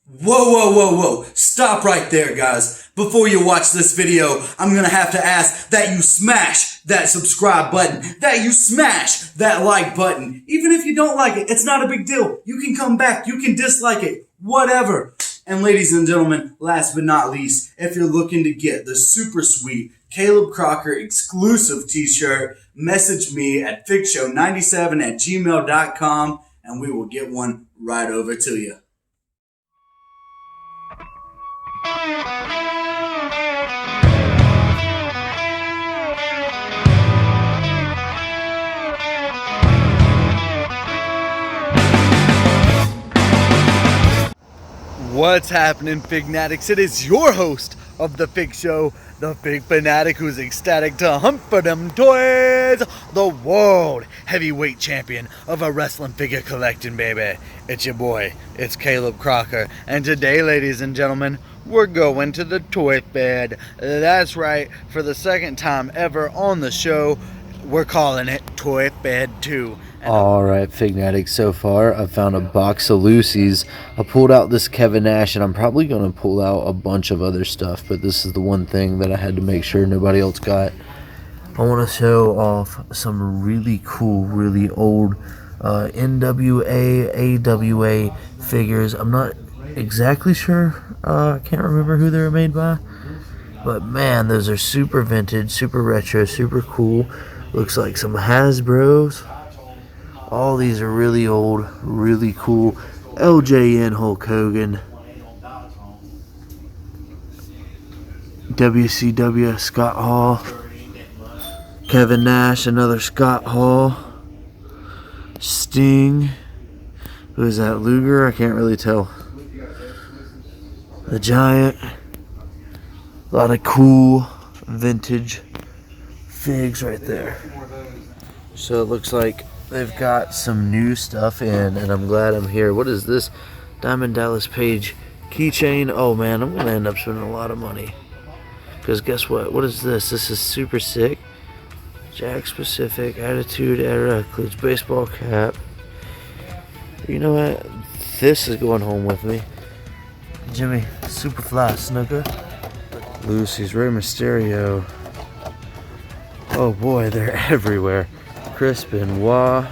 Whoa, whoa, whoa, whoa. Stop right there, guys. Before you watch this video, I'm gonna have to ask that you smash that subscribe button, that you smash that like button. Even if you don't like it, it's not a big deal. You can come back, you can dislike it, whatever. And ladies and gentlemen, last but not least, if you're looking to get the super sweet Caleb Crocker exclusive t-shirt, message me at figshow97@gmail.com and we will get one right over to you. What's happening, Fig Fanatics? It is your host of the Fig Show, the Fig Fanatic, who's ecstatic to hunt for them toys, the world heavyweight champion of a wrestling figure collecting, baby. It's your boy, it's Caleb Crocker, and today, ladies and gentlemen, we're going to the toy fed. That's right, for the second time ever on the show, we're calling it Toy Fed 2. Alright, Fignatic, so far I've found a box of Lucy's. I pulled out this Kevin Nash, and I'm probably going to pull out a bunch of other stuff, but this is the one thing that I had to make sure nobody else got. I want to show off some really cool, really old NWA, AWA figures. I'm not exactly sure, I can't remember who they were made by, but man, those are super vintage, super retro, super cool. Looks like some Hasbros. All these are really old, really cool. LJN Hulk Hogan. WCW Scott Hall. Kevin Nash, another Scott Hall. Sting. Who is that? Luger? I can't really tell. The Giant. A lot of cool vintage figs right there. So it looks like they've got some new stuff in, and I'm glad I'm here. What is this? Diamond Dallas Page keychain. Oh man, I'm gonna end up spending a lot of money, because guess what? What is this? This is super sick. Jack Specific Attitude Era includes baseball cap. You know what? This is going home with me. Jimmy Superfly Snooker. Lucy's Rey Mysterio. Oh boy, they're everywhere. Chris Benoit,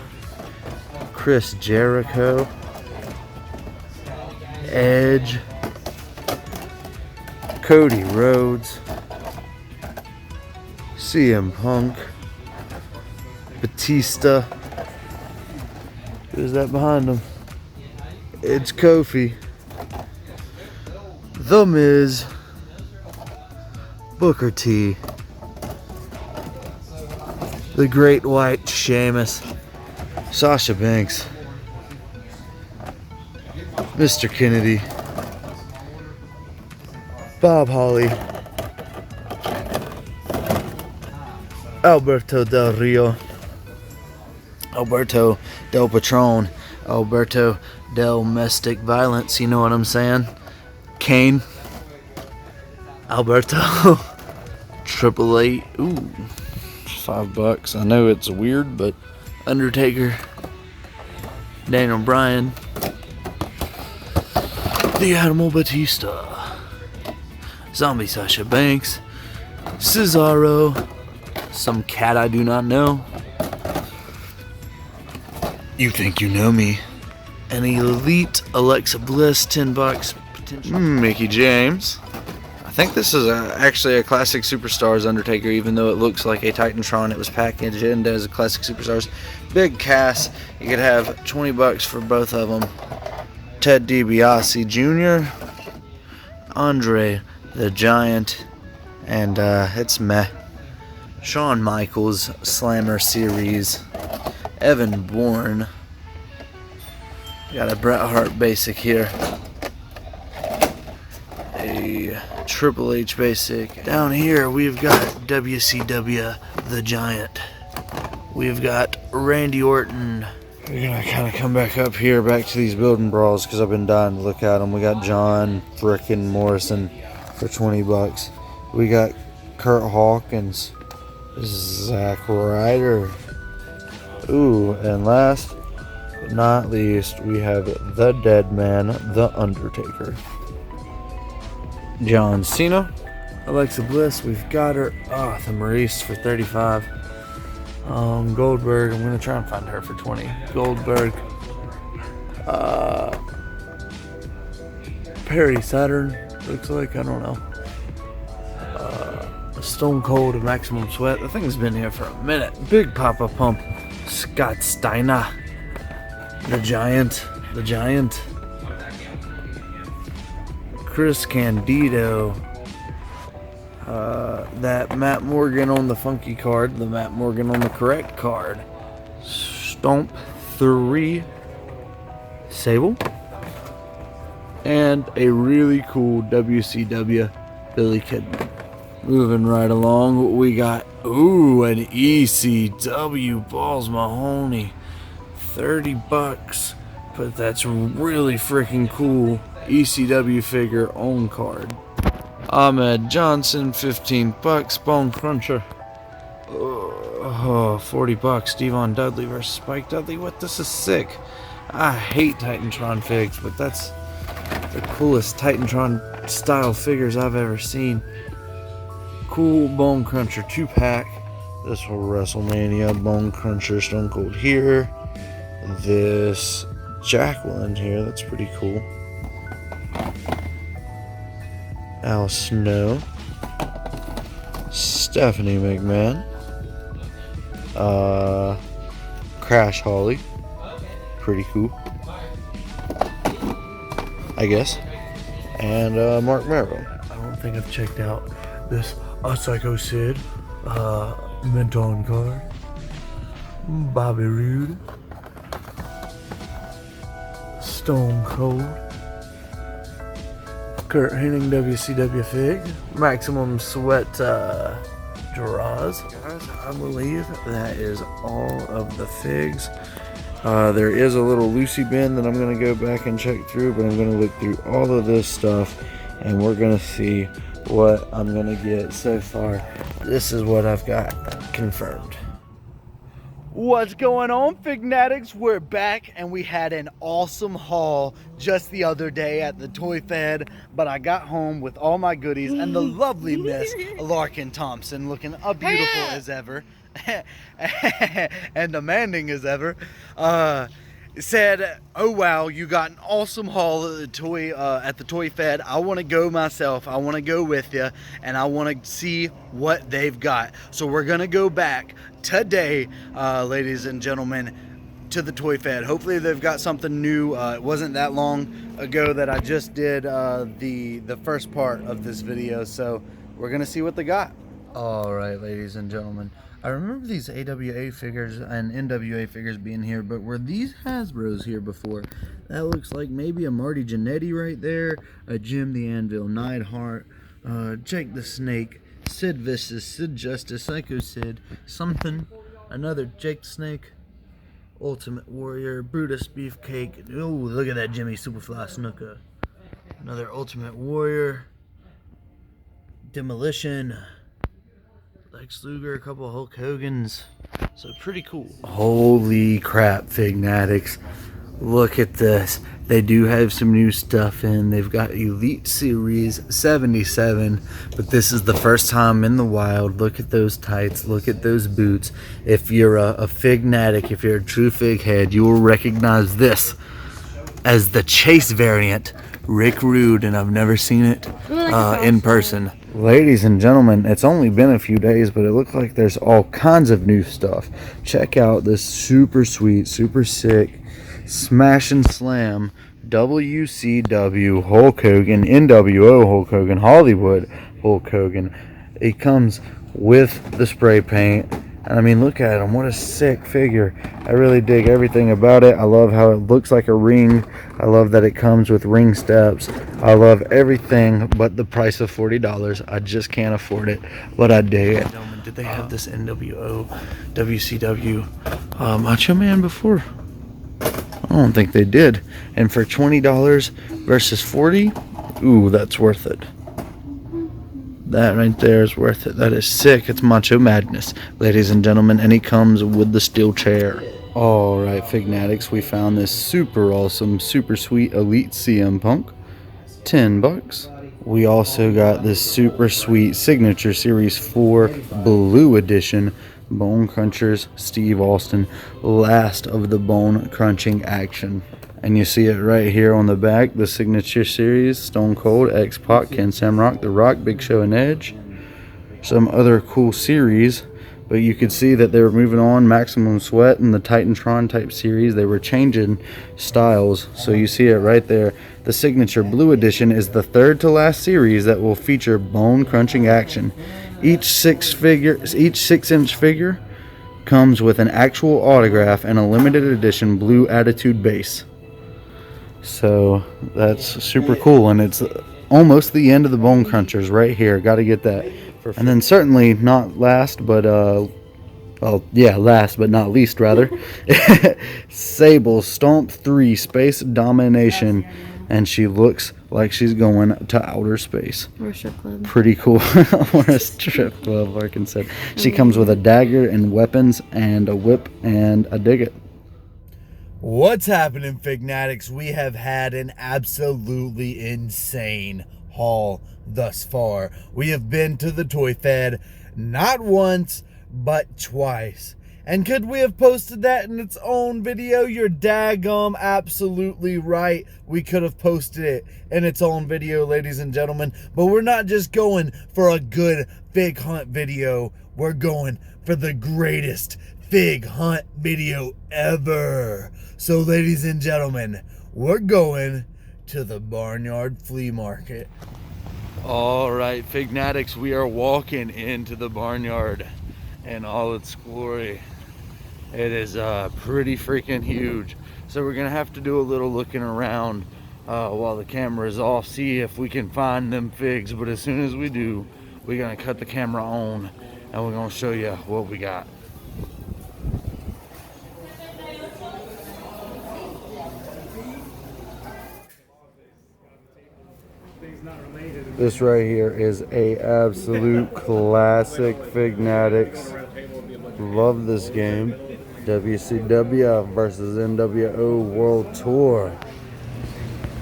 Chris Jericho, Edge, Cody Rhodes, CM Punk, Batista. Who's that behind him? It's Kofi, The Miz, Booker T, the Great White Sheamus, Sasha Banks, Mr. Kennedy, Bob Holly, Alberto Del Rio, Alberto Del Patron, Alberto Del Domestic Violence, you know what I'm saying? Kane, Alberto, Triple Eight, ooh. $5. I know it's weird, but Undertaker, Daniel Bryan, the Animal Batista, Zombie Sasha Banks, Cesaro, some cat I do not know. You think you know me. An Elite Alexa Bliss, $10. Mickey James. I think this is actually a Classic Superstars Undertaker, even though it looks like a Titantron. It was packaged in as a Classic Superstars. Big Cass. You could have $20 for both of them. Ted DiBiase Jr., Andre the Giant, and it's meh. Shawn Michaels Slammer Series. Evan Bourne. Got a Bret Hart basic here. A Triple H basic. Down here we've got WCW the Giant. We've got Randy Orton. We're gonna kind of come back up here, back to these building brawls, because I've been dying to look at them. We got John frickin' Morrison for $20. We got Kurt Hawkins, Zack Ryder. Ooh, and last but not least, we have the Dead Man, The Undertaker. John Cena. Alexa Bliss, we've got her. The Maurice for 35. Goldberg, I'm going to try and find her for 20. Goldberg. Perry Saturn, looks like, I don't know. Stone Cold and Maximum Sweat. The thing's been here for a minute. Big Papa Pump. Scott Steiner. The Giant. Chris Candido. That Matt Morgan on the funky card. The Matt Morgan on the correct card. Stomp 3. Sable. And a really cool WCW Billy Kidman. Moving right along, we got, an ECW Balls Mahoney. $30. But that's really freaking cool. ECW figure on card. Ahmed Johnson, $15. Bone Cruncher. $40. Devon Dudley versus Spike Dudley. What? This is sick. I hate Titantron figs, but that's the coolest Titantron style figures I've ever seen. Cool Bone Cruncher 2-pack. This for WrestleMania. Bone Cruncher Stone Cold here. This Jacqueline here. That's pretty cool. Al Snow. Stephanie McMahon. Crash Holly. Pretty cool, I guess. And Mark Merrill. I don't think I've checked out this Psycho Sid Menton card. Bobby Roode. Stone Cold. Kurt Hennig WCW fig. Maximum Sweat draws. Guys, I believe that is all of the figs. There is a little Lucy bin that I'm going to go back and check through, but I'm going to look through all of this stuff and we're going to see what I'm going to get. So far, this is what I've got confirmed. What's going on, Fignatics? We're back and we had an awesome haul just the other day at the Toy Fed, but I got home with all my goodies and the lovely Miss Larkin Thompson looking beautiful as ever and demanding as ever, said, "Oh wow, you got an awesome haul at the Toy Fed. I want to go myself. I want to go with you, and I want to see what they've got." So we're gonna go back today, ladies and gentlemen, to the Toy Fed. Hopefully they've got something new. It wasn't that long ago that I just did the first part of this video, so we're gonna see what they got. All right, ladies and gentlemen. I remember these AWA figures and NWA figures being here, but were these Hasbros here before? That looks like maybe a Marty Jannetty right there, a Jim the Anvil Neidhart, Jake the Snake, Sid Vicious, Sid Justice, Psycho Sid, something, another Jake the Snake, Ultimate Warrior, Brutus Beefcake. Oh, look at that Jimmy Superfly Snuka. Another Ultimate Warrior, Demolition, Lex Luger, a couple of Hulk Hogan's. So pretty cool. Holy crap, Fignatics. Look at this. They do have some new stuff in. They've got Elite Series 77, but this is the first time in the wild. Look at those tights. Look at those boots. If you're a Fignatic, if you're a true Fig head, you will recognize this as the Chase variant, Rick Rude, and I've never seen it in person. Ladies and gentlemen, it's only been a few days, but it looks like there's all kinds of new stuff. Check out this super sweet, super sick, Smash and Slam WCW Hulk Hogan, NWO Hulk Hogan, Hollywood Hulk Hogan. It comes with the spray paint. I mean, look at him. What a sick figure. I really dig everything about it. I love how it looks like a ring. I love that it comes with ring steps. I love everything but the price of $40. I just can't afford it, but I dig it. Did they have this NWO, WCW Macho Man before? I don't think they did. And for $20 versus $40, ooh, that's worth it. That right there is worth it. That is sick. It's Macho Madness, ladies and gentlemen, and he comes with the steel chair. Alright, Fignatics, we found this super awesome, super sweet Elite CM Punk. $10. We also got this super sweet Signature Series 4 Blue Edition Bone Crunchers Steve Austin. Last of the bone crunching action. And you see it right here on the back, the Signature Series, Stone Cold, X-Pac, Ken Shamrock, The Rock, Big Show, and Edge. Some other cool series, but you could see that they were moving on. Maximum Sweat and the Titantron type series, they were changing styles. So you see it right there. The Signature Blue Edition is the third to last series that will feature bone crunching action. Each 6-inch figure comes with an actual autograph and a limited edition Blue Attitude base. So that's super cool, and it's almost the end of the Bone Crunchers right here. Got to get that. And then certainly not last, but last but not least, rather, Sable Stomp 3 Space Domination, and she looks like she's going to outer space. Or a strip club. Pretty cool. Or a strip club, Larkin said. She comes with a dagger and weapons and a whip and a digit. What's happening, Fignatics? We have had an absolutely insane haul thus far. We have been to the Toy Fed not once, but twice. And could we have posted that in its own video? You're daggum absolutely right. We could have posted it in its own video, ladies and gentlemen. But we're not just going for a good fig hunt video. We're going for the greatest fig hunt video ever. So, ladies and gentlemen, we're going to the Barnyard Flea Market. All right, Fignatics, we are walking into the barnyard in all its glory. It is pretty freaking huge. So we're gonna have to do a little looking around while the camera is off, see if we can find them figs. But as soon as we do, we're gonna cut the camera on and we're gonna show you what we got. This right here is a absolute classic, Fignatics. Love this game. WCW versus NWO World Tour.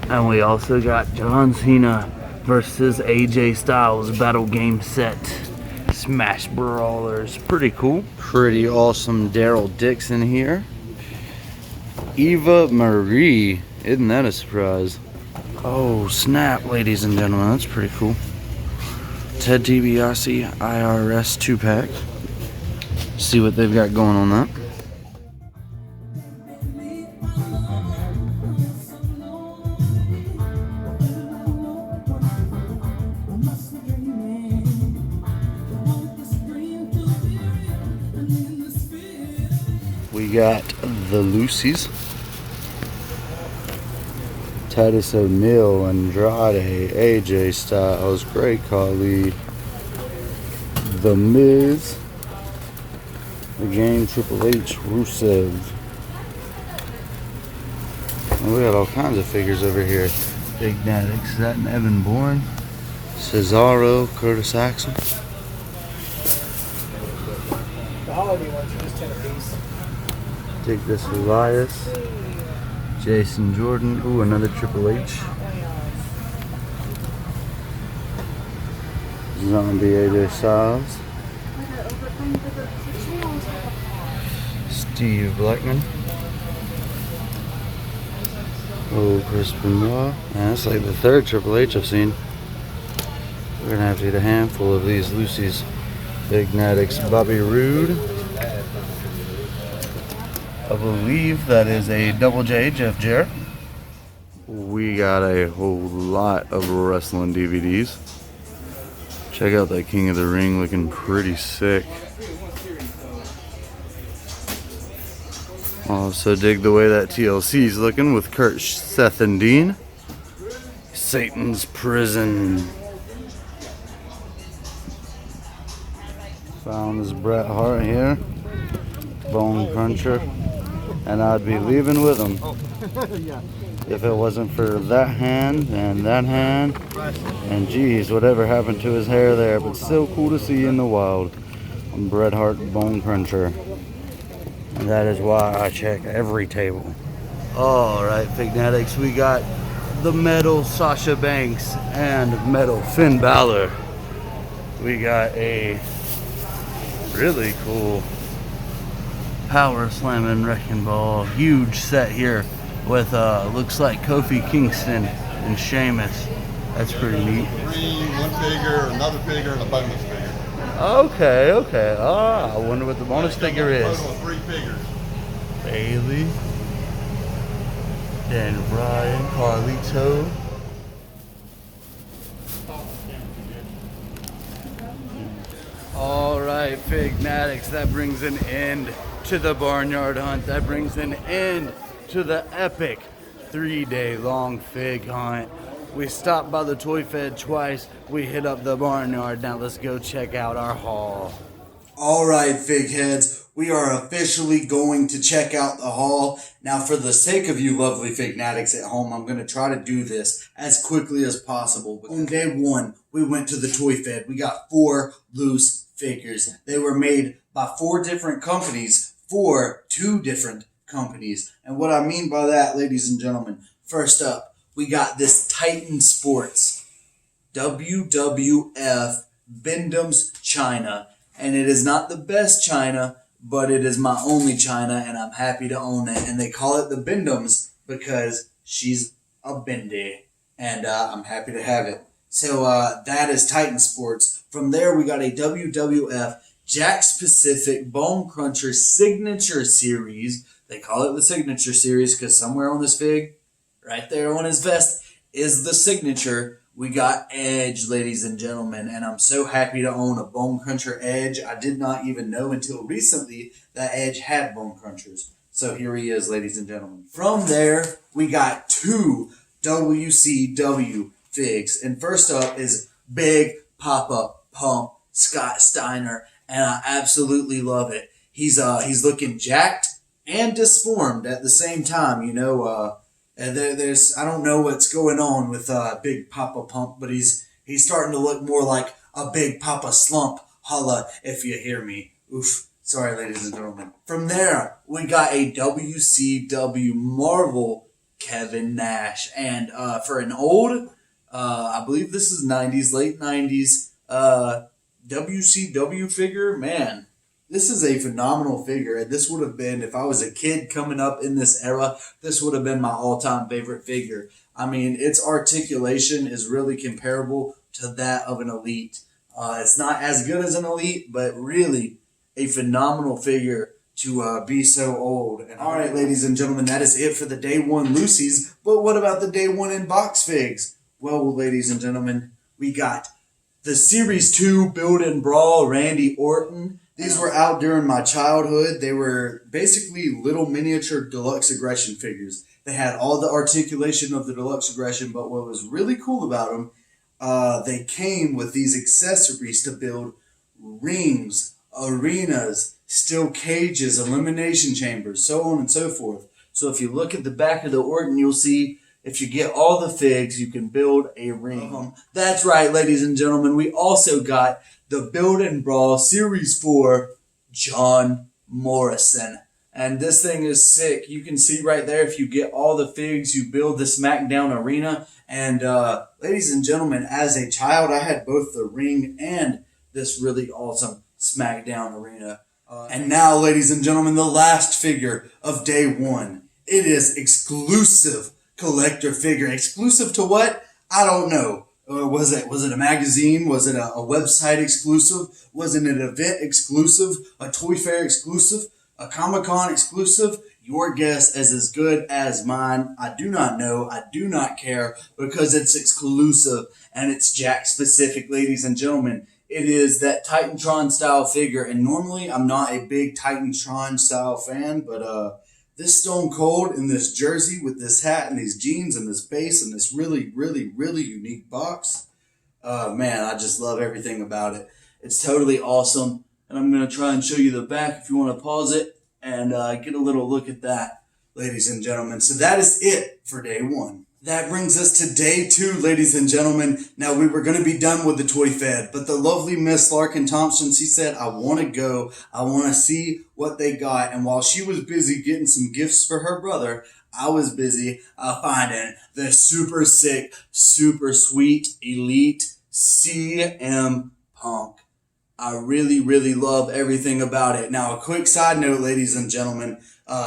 And we also got John Cena versus AJ Styles battle game set. Smash Brawlers. Pretty cool. Pretty awesome Daryl Dixon here. Eva Marie. Isn't that a surprise? Oh snap, ladies and gentlemen, that's pretty cool. Ted DiBiase IRS 2-pack. See what they've got going on that. We got the Lucy's. Titus O'Neil, Andrade, AJ Styles, Great Khali, The Miz, The Game, Triple H, Rusev. And we got all kinds of figures over here. Fignatics, that and Evan Bourne, Cesaro, Curtis Axel. The holiday ones are just 10 apiece. Take this Elias. Jason Jordan. Ooh, another Triple H. Zombie AJ Styles. Steve Blackman. Oh, Chris Benoit. Man, that's like the third Triple H I've seen. We're gonna have to get a handful of these Lucy's. Fignatics, Bobby Roode. I believe that is a Double J, Jeff Jarrett. We got a whole lot of wrestling DVDs. Check out that King of the Ring, looking pretty sick. Also dig the way that TLC's looking with Kurt, Seth, and Dean. Satan's Prison. Found this Bret Hart here. Bone Cruncher. And I'd be leaving with him if it wasn't for that hand and that hand. And geez, whatever happened to his hair there, but still cool to see in the wild. Bret Hart Bone Cruncher. And that is why I check every table. Alright, Fignatics, we got the metal Sasha Banks and metal Finn Balor. We got a really cool Power Slamming Wrecking Ball. Huge set here with looks like Kofi Kingston and Sheamus. That's pretty neat. One figure, another figure, and a bonus figure. Okay, okay. I wonder what the bonus figure is. Total of 3 figures. Bailey, then Ryan, Carlito. All right, Fignatics, that brings an end to the Barnyard Hunt. That brings an end to the epic 3-day-long fig hunt. We stopped by the Toy Fed twice. We hit up the Barnyard. Now let's go check out our haul. All right, fig heads, we are officially going to check out the haul. Now, for the sake of you lovely Fignatics at home, I'm going to try to do this as quickly as possible. On day 1, we went to the Toy Fed. We got 4 loose figures. They were made by 4 different companies for 2 different companies. And what I mean by that, ladies and gentlemen, first up, we got this Titan Sports WWF Bindham's China. And it is not the best China, but it is my only China, and I'm happy to own it. And they call it the Bindham's because she's a bendy, and I'm happy to have it. So that is Titan Sports. From there, we got a WWF Jack's Pacific Bone Cruncher Signature Series. They call it the Signature Series because somewhere on this fig, right there on his vest, is the signature. We got Edge, ladies and gentlemen, and I'm so happy to own a Bone Cruncher Edge. I did not even know until recently that Edge had Bone Crunchers. So here he is, ladies and gentlemen. From there, we got 2 WCW figs. And first up is Big Papa Pump Scott Steiner, and I absolutely love it. He's looking jacked and disformed at the same time, you know. There's I don't know what's going on with Big Papa Pump, but he's starting to look more like a Big Papa Slump. Holla if you hear me. Oof. Sorry, ladies and gentlemen. From there, we got a WCW Marvel Kevin Nash, and for an old, I believe this is 90s, late 90s WCW figure, man. This is a phenomenal figure, and this would have been, if I was a kid coming up in this era, this would have been my all-time favorite figure. I mean, its articulation is really comparable to that of an Elite. It's not as good as an Elite, but really a phenomenal figure to be so old. And all right, ladies and gentlemen, that is it for the Day 1 Lucy's. But what about the Day 1 in box figs? Well, ladies and gentlemen, we got the Series 2 Build and Brawl Randy Orton. These were out during my childhood. They were basically little miniature deluxe aggression figures. They had all the articulation of the deluxe aggression, but what was really cool about them, they came with these accessories to build rings, arenas, steel cages, elimination chambers, so on and so forth. So if you look at the back of the Orton, you'll see if you get all the figs, you can build a ring. That's right, ladies and gentlemen. We also got the Build and Brawl Series 4 John Morrison. And this thing is sick. You can see right there, if you get all the figs, you build the SmackDown arena. And ladies and gentlemen, as a child, I had both the ring and this really awesome SmackDown arena. And now, ladies and gentlemen, the last figure of Day 1. It is exclusive collector figure. Exclusive to what? I don't know. Was it a magazine? Was it a website exclusive? Was it an event exclusive? A Toy Fair exclusive? A Comic-Con exclusive? Your guess is as good as mine. I do not know. I do not care because it's exclusive and it's Jack specific, ladies and gentlemen. It is that Titantron style figure, and normally I'm not a big Titantron style fan, but this Stone Cold in this jersey with this hat and these jeans and this base and this really, really, really unique box. Man, I just love everything about it. It's totally awesome. And I'm going to try and show you the back if you want to pause it and get a little look at that, ladies and gentlemen. So that is it for Day 1. That brings us to day 2, ladies and gentlemen. Now, we were going to be done with the toy fed, but the lovely Miss Larkin Thompson, she said, I want to go. I want to see what they got. And while she was busy getting some gifts for her brother, I was busy finding the super sick, super sweet, elite CM Punk. I really, really love everything about it. Now, a quick side note, ladies and gentlemen,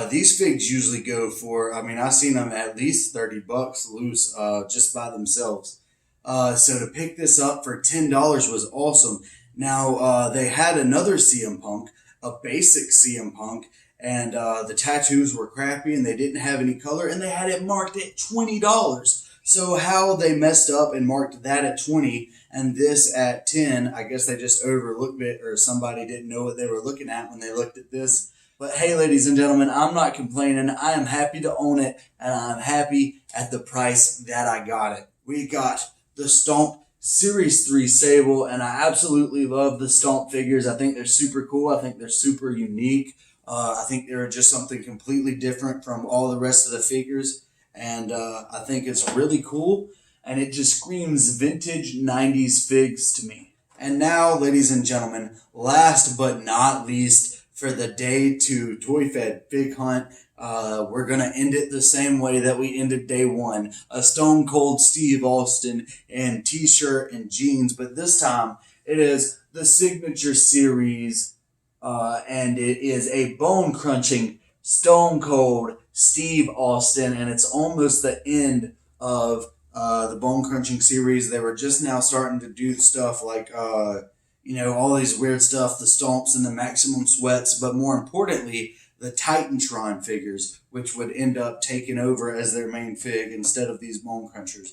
these figs usually go for, I've seen them at least $30 loose, just by themselves. So to pick this up for $10 was awesome. Now, they had another CM Punk, a basic CM Punk, and the tattoos were crappy and they didn't have any color, and they had it marked at $20. So how they messed up and marked that at 20 and this at 10, I guess they just overlooked it, or somebody didn't know what they were looking at when they looked at this. But hey, ladies and gentlemen, I'm not complaining. I am happy to own it, and I'm happy at the price that I got it. We got the Stomp Series 3 Sable, and I absolutely love the Stomp figures. I think they're super cool. I think they're super unique. I think they're just something completely different from all the rest of the figures. And I think it's really cool, and it just screams vintage 90s figs to me. And now, ladies and gentlemen, last but not least, for the day 2 Toy Fed Fig Hunt, we're going to end it the same way that we ended day 1. A Stone Cold Steve Austin in t-shirt and jeans, but this time it is the Signature Series, and it is a bone-crunching Stone Cold Steve Austin, and it's almost the end of the Bone Crunching series. They were just now starting to do stuff like, all these weird stuff, the Stomps and the Maximum Sweats, but more importantly, the Titantron figures, which would end up taking over as their main fig instead of these Bone Crunchers.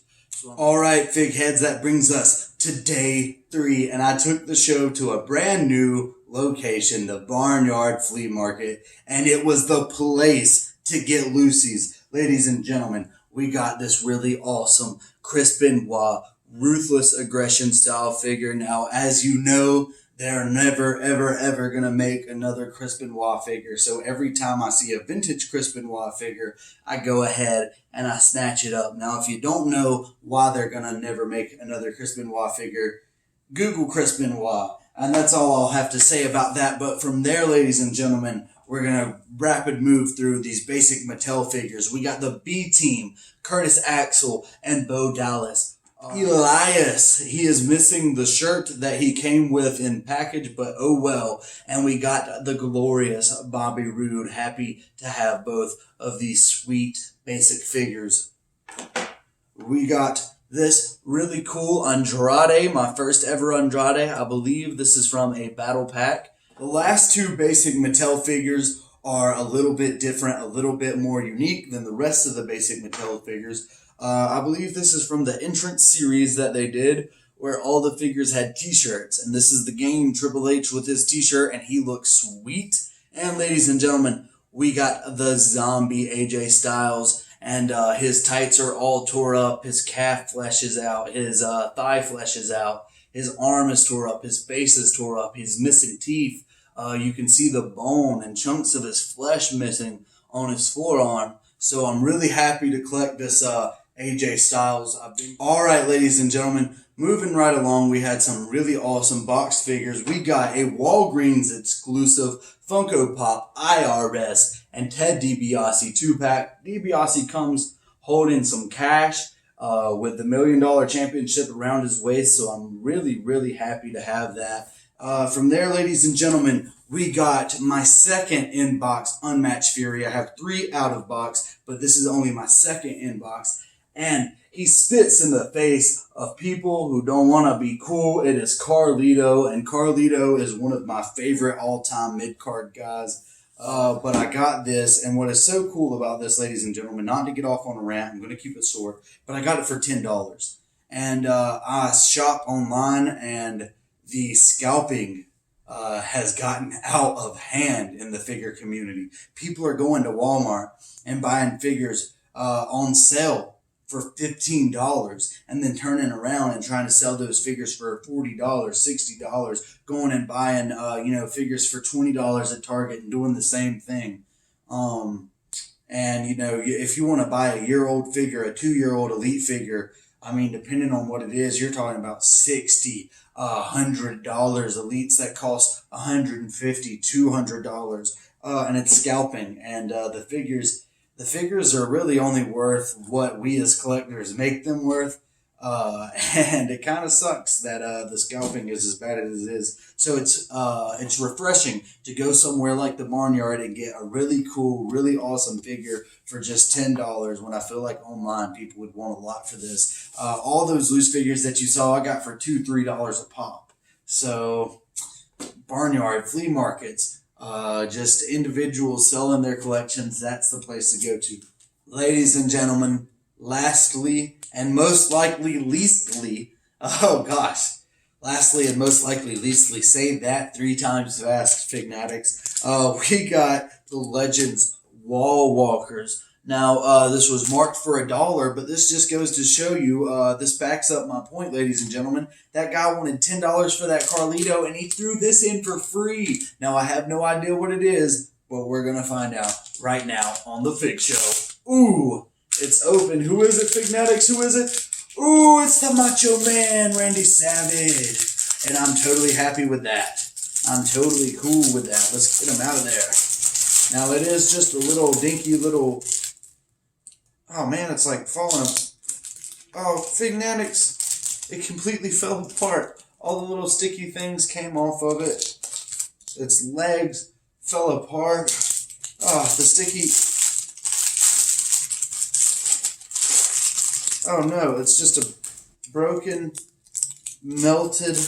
All right, fig heads, that brings us to day 3, and I took the show to a brand new location, the Barnyard Flea Market, and it was the place to get Lucy's. Ladies and gentlemen, we got this really awesome Chris Benoit Ruthless Aggression style figure. Now, as you know, they're never, ever, ever going to make another Chris Benoit figure. So every time I see a vintage Chris Benoit figure, I go ahead and I snatch it up. Now, if you don't know why they're going to never make another Chris Benoit figure, Google Chris Benoit. And that's all I'll have to say about that. But from there, ladies and gentlemen, we're going to rapid move through these basic Mattel figures. We got the B-Team, Curtis Axel, and Bo Dallas. Elias, he is missing the shirt that he came with in package, but oh well. And we got the glorious Bobby Roode. Happy to have both of these sweet basic figures. We got this really cool Andrade, my first ever Andrade. I believe this is from a battle pack. The last 2 basic Mattel figures are a little bit different, a little bit more unique than the rest of the basic Mattel figures. I believe this is from the entrance series that they did, where all the figures had t-shirts. And this is the Game Triple H with his t-shirt, and he looks sweet. And ladies and gentlemen, we got the zombie AJ Styles, and his tights are all tore up, his calf flesh is out, his thigh flesh is out, his arm is tore up, his face is tore up, he's missing teeth. You can see the bone and chunks of his flesh missing on his forearm. So I'm really happy to collect this AJ Styles. All right, ladies and gentlemen, moving right along, we had some really awesome box figures. We got a Walgreens exclusive Funko Pop IRS and Ted DiBiase 2-pack. DiBiase comes holding some cash with the $1 Million Championship around his waist, so I'm really, really happy to have that. From there, ladies and gentlemen, we got my second in-box Unmatched Fury. I have 3 out of box, but this is only my second in-box. And he spits in the face of people who don't want to be cool. It is Carlito, and Carlito is one of my favorite all-time mid-card guys. But I got this, and what is so cool about this, ladies and gentlemen, not to get off on a rant, I'm going to keep it short, but I got it for $10. And I shop online, and the scalping has gotten out of hand in the figure community. People are going to Walmart and buying figures on sale for $15 and then turning around and trying to sell those figures for $40, $60, going and buying figures for $20 at Target and doing the same thing. And, you know, if you want to buy a year-old figure, a 2-year-old elite figure, I mean, depending on what it is, you're talking about $60, $100 elites that cost $150, $200, and it's scalping. And the figures are really only worth what we as collectors make them worth. And it kind of sucks that the scalping is as bad as it is. So it's refreshing to go somewhere like the Barnyard and get a really cool, really awesome figure for just $10 when I feel like online people would want a lot for this. All those loose figures that you saw, I got for $2, $3 a pop. So Barnyard, flea markets, just individuals selling their collections, that's the place to go to. Ladies and gentlemen, lastly and most likely leastly, lastly and most likely leastly, say that 3 times fast, Fignatics. We got the Legends Wall Walkers. Now, this was marked for $1, but this just goes to show you, this backs up my point, ladies and gentlemen. That guy wanted $10 for that Carlito, and he threw this in for free. Now, I have no idea what it is, but we're going to find out right now on the Fig Show. Ooh, it's open. Who is it, Fignatics? Who is it? Ooh, it's the Macho Man, Randy Savage. And I'm totally happy with that. I'm totally cool with that. Let's get him out of there. Now, it is just a little dinky little... Oh, man, it's like falling up. Oh, Fignatics. It completely fell apart. All the little sticky things came off of it. Its legs fell apart. Oh, the sticky... Oh, no, it's just a broken, melted,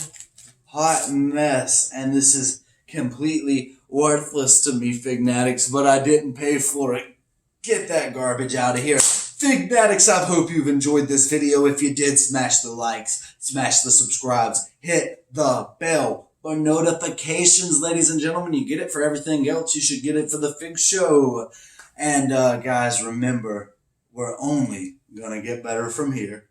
hot mess. And this is completely worthless to me, Fignatics, but I didn't pay for it. Get that garbage out of here. Fignatics, I hope you've enjoyed this video. If you did, smash the likes, smash the subscribes, hit the bell for notifications, ladies and gentlemen. You get it for everything else. You should get it for the Fig Show. And guys, remember, we're only going to get better from here.